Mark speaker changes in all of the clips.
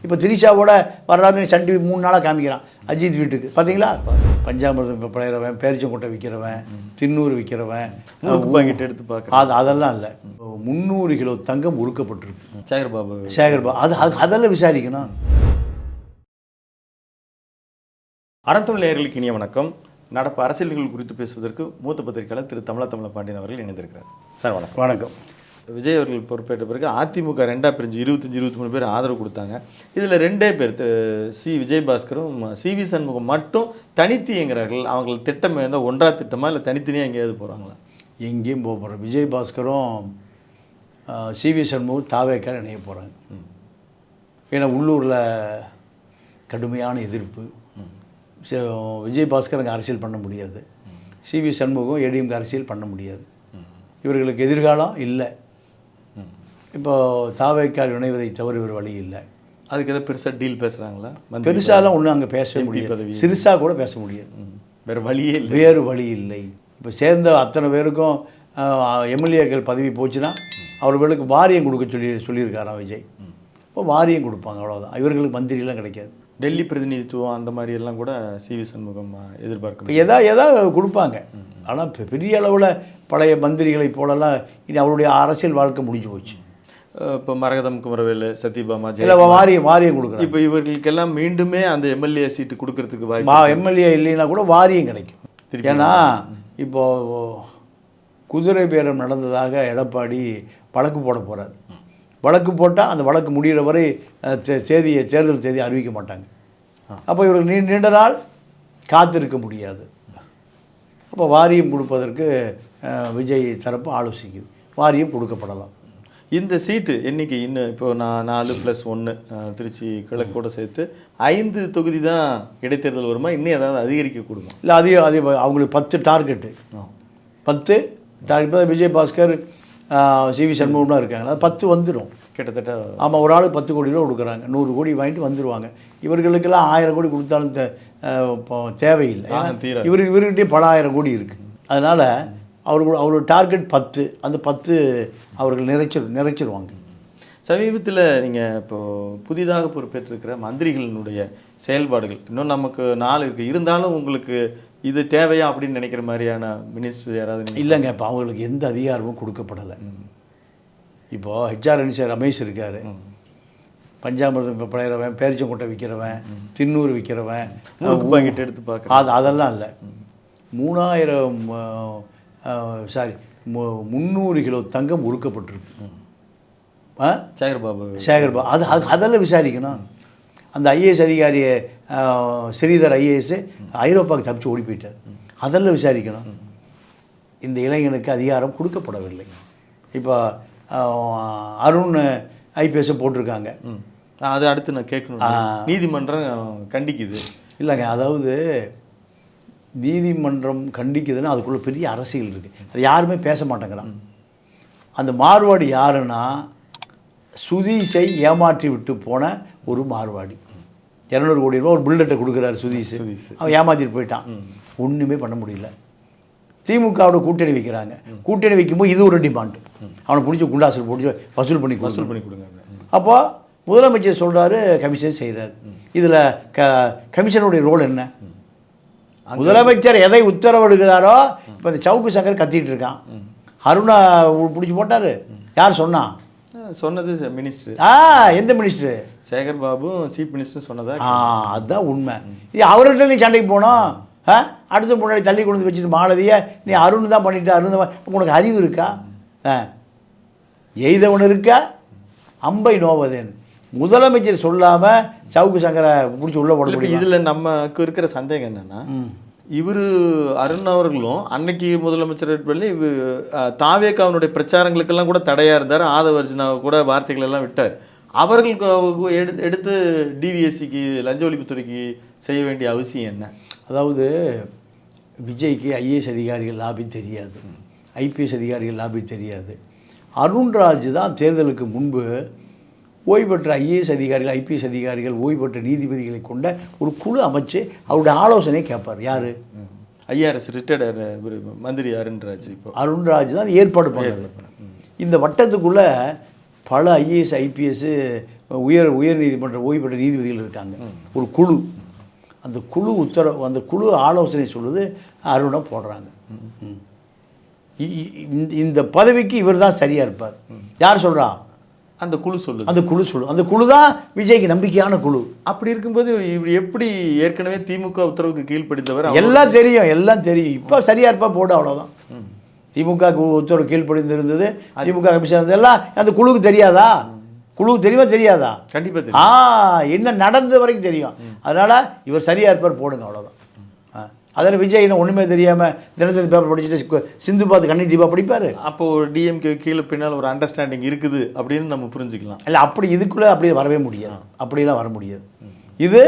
Speaker 1: இப்போ திரிஷாவோட வர்றாருன்னு Sun TV 3 நாளாக காமிக்கிறான் அஜித் வீட்டுக்கு பார்த்தீங்களா? பஞ்சாமிரதம் இப்போ பழையறவன், பேரிச்சங்கொட்டை விற்கிறவன், தின்னூறு விற்கிறவன்,
Speaker 2: பாக்கெட் எடுத்து பார்க்க
Speaker 1: அதெல்லாம் இல்லை. 300 கிலோ தங்கம் உருக்கப்பட்டிருக்கு.
Speaker 2: சேகர்பாபு
Speaker 1: அதெல்லாம் விசாரிக்கணும்.
Speaker 2: அறந்தமிழ் நேயர்களுக்கு இனிய வணக்கம். நடப்பு அரசியல் நிகழ்வு குறித்து பேசுவதற்கு மூத்த பத்திரிகையாளர் திரு தமிழ பாண்டியன் அவர்கள் இணைந்திருக்கிறார். சார் வணக்கம்.
Speaker 1: வணக்கம்.
Speaker 2: விஜய் அவர்கள் பொறுப்பேற்ற பிறகு அதிமுக 2 பிரிஞ்சு 25-23 பேர் ஆதரவு கொடுத்தாங்க. இதில் 2 பேர் சி விஜயபாஸ்கரும் சிவி சண்முகம் மட்டும் தனித்து இயங்குறார்கள். அவங்க திட்டம் இருந்தால் ஒன்றா திட்டமா இல்லை தனித்தனியாக எங்கேயாவது போகிறாங்களா?
Speaker 1: எங்கேயும் போக போகிறோம். விஜயபாஸ்கரும் சிவி சண்முகம் தாவேக்கால் இணைய போகிறாங்க. ஏன்னா உள்ளூரில் கடுமையான எதிர்ப்பு. விஜயபாஸ்கர் அங்கே அரசியல் பண்ண முடியாது, சிவி சண்முகம் ஏடிஎம்கே அரசியல் பண்ண முடியாது. இவர்களுக்கு எதிர்காலம் இல்லை. இப்போ தாவேக்கால் இணைவதை தவிர ஒரு வழி இல்லை.
Speaker 2: அதுக்கு எதாவது பெருசாக டீல் பேசுகிறாங்களா?
Speaker 1: பெருசாலாம் ஒன்றும் அங்கே பேச முடியாது, சிறுசாக கூட பேச முடியாது. வேறு வழி இல்லை. இப்போ சேர்ந்த அத்தனை பேருக்கும் எம்எல்ஏக்கள் பதவி போச்சுன்னா அவர்களுக்கு வாரியம் கொடுக்க சொல்லியிருக்காராம் விஜய். இப்போ வாரியம் கொடுப்பாங்க, அவ்வளோதான். இவர்களுக்கு மந்திரிலாம் கிடைக்காது.
Speaker 2: டெல்லி பிரதிநிதித்துவம் அந்த மாதிரி எல்லாம் கூட சிவி சண்முகம் எதிர்பார்க்கணும்.
Speaker 1: எதாவது கொடுப்பாங்க. ஆனால் பெரிய அளவில் பழைய மந்திரிகளை போலலாம் இனி அவருடைய அரசியல் வாழ்க்கை முடிஞ்சு போச்சு.
Speaker 2: இப்போ மரகதம் குமரவேலு, சத்யபாமா
Speaker 1: வாரியம் கொடுக்குறாங்க.
Speaker 2: இப்போ இவர்களுக்கெல்லாம் மீண்டுமே அந்த எம்எல்ஏ சீட்டு கொடுக்கறதுக்கு வாய்ப்பு.
Speaker 1: எம்எல்ஏ இல்லைன்னா கூட வாரியம் கிடைக்கும். ஏன்னா இப்போது குதிரை பேரம் நடந்ததாக எடப்பாடி வழக்கு போட போகிறார். வழக்கு போட்டால் அந்த வழக்கு முடிகிற வரை தேர்தல் தேதி அறிவிக்க மாட்டாங்க. அப்போ இவர்கள் நீண்ட நாள் காத்திருக்க முடியாது. அப்போ வாரியம் கொடுப்பதற்கு விஜய் தரப்பு ஆலோசிக்குது. வாரியம் கொடுக்கப்படலாம்.
Speaker 2: இந்த சீட்டு எண்ணிக்கை இன்னும் இப்போ நான் 4+1 திருச்சி கிழக்கோடு சேர்த்து 5 தொகுதி தான் இடைத்தேர்தல் வருமா? இன்னும் ஏதாவது அதிகரிக்க கூடுமா?
Speaker 1: இல்லை, அது அவங்களுக்கு 10 டார்கெட்டு. 10 டார்கெட். விஜயபாஸ்கர் சிவி சண்முகம்லாம் இருக்காங்க. அது 10 வந்துடும்
Speaker 2: கிட்டத்தட்ட. ஆமாம்,
Speaker 1: ஒரு ஆளுக்கு 10 கோடி ரூபா கொடுக்குறாங்க. 100 கோடி வாங்கிட்டு வந்துடுவாங்க. இவர்களுக்கெல்லாம் 1000 கோடி கொடுத்தாலும் தேவையில்லை. இவர்கிட்டே பல 1000 கோடி இருக்குது. அதனால் அவரோட டார்கெட் 10. அந்த 10 அவர்கள் நிறைச்சிருவாங்க.
Speaker 2: சமீபத்தில் நீங்கள் இப்போது புதிதாக பொறுப்பேற்றிருக்கிற மந்திரிகளினுடைய செயல்பாடுகள் இன்னும் நமக்கு 4 இருக்குது. இருந்தாலும் உங்களுக்கு இது தேவையா அப்படின்னு நினைக்கிற மாதிரியான மினிஸ்டர் யாராவது?
Speaker 1: இல்லைங்க, இப்போ அவங்களுக்கு எந்த அதிகாரமும் கொடுக்கப்படலை. இப்போது ஹெச்ஆர்என்சி ரமேஷ் இருக்கார். பஞ்சாமிரதம் இப்போ பழையறவன், பேரிச்சங்கொட்டை விற்கிறவன், தின்னூறு விற்கிறவன்,
Speaker 2: பாக்கெட் எடுத்து பார்க்க
Speaker 1: அதெல்லாம் இல்லை. 300 கிலோ தங்கம் உருக்கப்பட்டிருக்கு. சேகர்பாபு அதெல்லாம் விசாரிக்கணும். அந்த ஐஏஎஸ் அதிகாரியை ஸ்ரீதர் ஐஏஎஸ் ஐரோப்பாவுக்கு தப்பிச்சு ஓடி போயிட்டார். அதெல்லாம் விசாரிக்கணும். இந்த இளைஞனுக்கு அதிகாரம் கொடுக்கப்படவில்லை. இப்போ அருண் ஐபிஎஸ் போட்டிருக்காங்க.
Speaker 2: அது அடுத்து நான் கேட்கணும். நீதிமன்றம் கண்டிக்குது.
Speaker 1: இல்லைங்க, அதாவது நீதிமன்றம் கண்டிக்குதுன்னா அதுக்குள்ளே பெரிய அரசியல் இருக்குது. அது யாருமே பேச மாட்டேங்கிறான். அந்த மார்வாடி யாருன்னா சுதீஷை ஏமாற்றி விட்டு போன ஒரு மார்வாடி. 200 கோடி ரூபா ஒரு புல்லட்டை கொடுக்குறாரு சுதீஷ். அவன் ஏமாற்றிட்டு போயிட்டான். ஒன்றுமே பண்ண முடியல. திமுகவோட கூட்டணி வைக்கிறாங்க. கூட்டணி வைக்கும்போது இது ஒரு டிமாண்ட். அவனை பிடிச்சி குண்டாசல் பிடிச்சி வசூல் பண்ணி கொடுங்க. அப்போ முதலமைச்சர் சொல்கிறாரு, கமிஷன் செய்கிறாரு. இதில் கமிஷனுடைய ரோல் என்ன? முதலமைச்சர் எதை உத்தரவிடுகிறாரோ. இப்போ இந்த சவுக்கு சங்கர் கத்திட்டு இருக்கான். அருணா பிடிச்சி போட்டார். யார் சொன்னது?
Speaker 2: மினிஸ்டர்.
Speaker 1: எந்த மினிஸ்டர்?
Speaker 2: சேகர்பாபு சீஃப் மினிஸ்டர் சொன்னதா?
Speaker 1: அதுதான் உண்மை. அவர்கிட்ட நீ சண்டைக்கு போனோம். அடுத்த முன்னாடி தள்ளி கொண்டு வச்சுட்டு மாலதியை நீ அருண் தான் பண்ணிட்டு அருண் தான். உனக்கு அறிவு இருக்கா? எய்தவன் இருக்கா? அம்பை நோவதேன். முதலமைச்சர் சொல்லாமல் சவுக்கு சங்கரை பிடிச்சி உள்ள போட முடியும்.
Speaker 2: இதில் நமக்கு இருக்கிற சந்தேகம் என்னென்னா, இவர் அருண் அவர்களும் அன்னைக்கு முதலமைச்சர் பண்ணி தாவேக்காவினுடைய பிரச்சாரங்களுக்கெல்லாம் கூட தடையாக இருந்தார். ஆதவர்ஜனாவை கூட வார்த்தைகள் எல்லாம் விட்டார். அவர்களுக்கு எடுத்து டிவிஎஸ்சிக்கு லஞ்ச ஒழிப்புத்துறைக்கு செய்ய வேண்டிய அவசியம் என்ன?
Speaker 1: அதாவது விஜய்க்கு ஐஏஎஸ் அதிகாரிகள் லாபி தெரியாது, ஐபிஎஸ் அதிகாரிகள் லாபி தெரியாது. அருண்ராஜ் தான் தேர்தலுக்கு முன்பு ஓய்வு பெற்ற ஐஏஎஸ் அதிகாரிகள், ஐபிஎஸ் அதிகாரிகள், ஓய்வு பெற்ற நீதிபதிகளை கொண்ட ஒரு குழு அமைச்சு அவருடைய ஆலோசனை கேட்பார். யார்?
Speaker 2: ஐஆர்எஸ் ரிட்டையர்டு மந்திரி அருண்ராஜ். இப்போ
Speaker 1: அருண்ராஜ் தான் ஏற்பாடு பண்ணுறது. இந்த வட்டத்துக்குள்ளே பல ஐஏஎஸ் ஐபிஎஸ் உயர் நீதிமன்ற ஓய்வு பெற்ற நீதிபதிகள் இருக்காங்க, ஒரு குழு. அந்த குழு அந்த குழு ஆலோசனை சொல்லுது, அருணை போடுறாங்க. இந்த பதவிக்கு இவர் தான் சரியாக இருப்பார். யார் சொல்கிறா?
Speaker 2: அந்த குழு சொல்லுது.
Speaker 1: அந்த குழு தான் விஜய்க்கு நம்பிக்கையான குழு.
Speaker 2: அப்படி இருக்கும்போது இவர் எப்படி ஏற்கனவே திமுக உத்தரவுக்கு கீழ்ப்படிந்தவர்?
Speaker 1: எல்லாம் தெரியும். இப்போ சரியாக இருப்பா போடு, அவ்வளோதான். திமுக உத்தரவு கீழ்ப்படிந்து இருந்தது, திமுக கமிஷன் எல்லாம் அந்த குழுவுக்கு தெரியாதா? குழுவுக்கு தெரியாதா?
Speaker 2: கண்டிப்பாக தெரியும்.
Speaker 1: என்ன நடந்தது வரைக்கும் தெரியும். அதனால் இவர் சரியாக இருப்பார், போடுங்க, அவ்வளோதான். அதில் விஜய் இன்னும் ஒன்றுமே தெரியாமல் தினத்தந்தி பேப்பர் படிச்சுட்டு சிந்து பார்த்து கண்ணி தீபா படிப்பார்.
Speaker 2: அப்போது டிஎம்கே கீழே பின்னால் ஒரு அண்டர்ஸ்டாண்டிங் இருக்குது அப்படின்னு நம்ம புரிஞ்சுக்கலாம்.
Speaker 1: இல்லை, அப்படி இதுக்குள்ளே அப்படியே வரவே முடியாது. அப்படிலாம் வர முடியாது. இது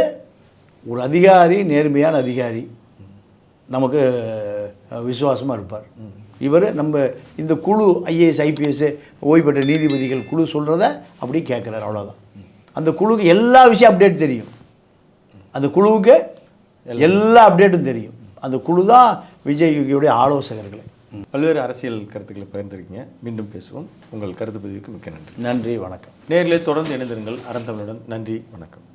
Speaker 1: ஒரு அதிகாரி, நேர்மையான அதிகாரி, நமக்கு விசுவாசமாக இருப்பார். இவர் நம்ம இந்த குழு ஐஏஎஸ் ஐபிஎஸ் ஓய்வு பெற்ற நீதிபதிகள் குழு சொல்கிறத அப்படியே கேட்குறாரு, அவ்வளோதான். அந்த குழுவுக்கு எல்லா விஷயம் அப்டேட் தெரியும். அந்த குழுவுக்கு எல்லா அப்டேட்டும் தெரியும். அந்த குழு தான் விஜய்யுடைய ஆலோசகர்களை.
Speaker 2: பல்வேறு அரசியல் கருத்துக்களை பகிர்ந்திருக்கீங்க. மீண்டும் பேசுவோம். உங்கள் கருத்து பதிவுக்கு மிக்க நன்றி.
Speaker 1: நன்றி, வணக்கம்.
Speaker 2: நேரிலே தொடர்ந்து இணைந்திருங்கள் அறந்தமிழுடன். நன்றி, வணக்கம்.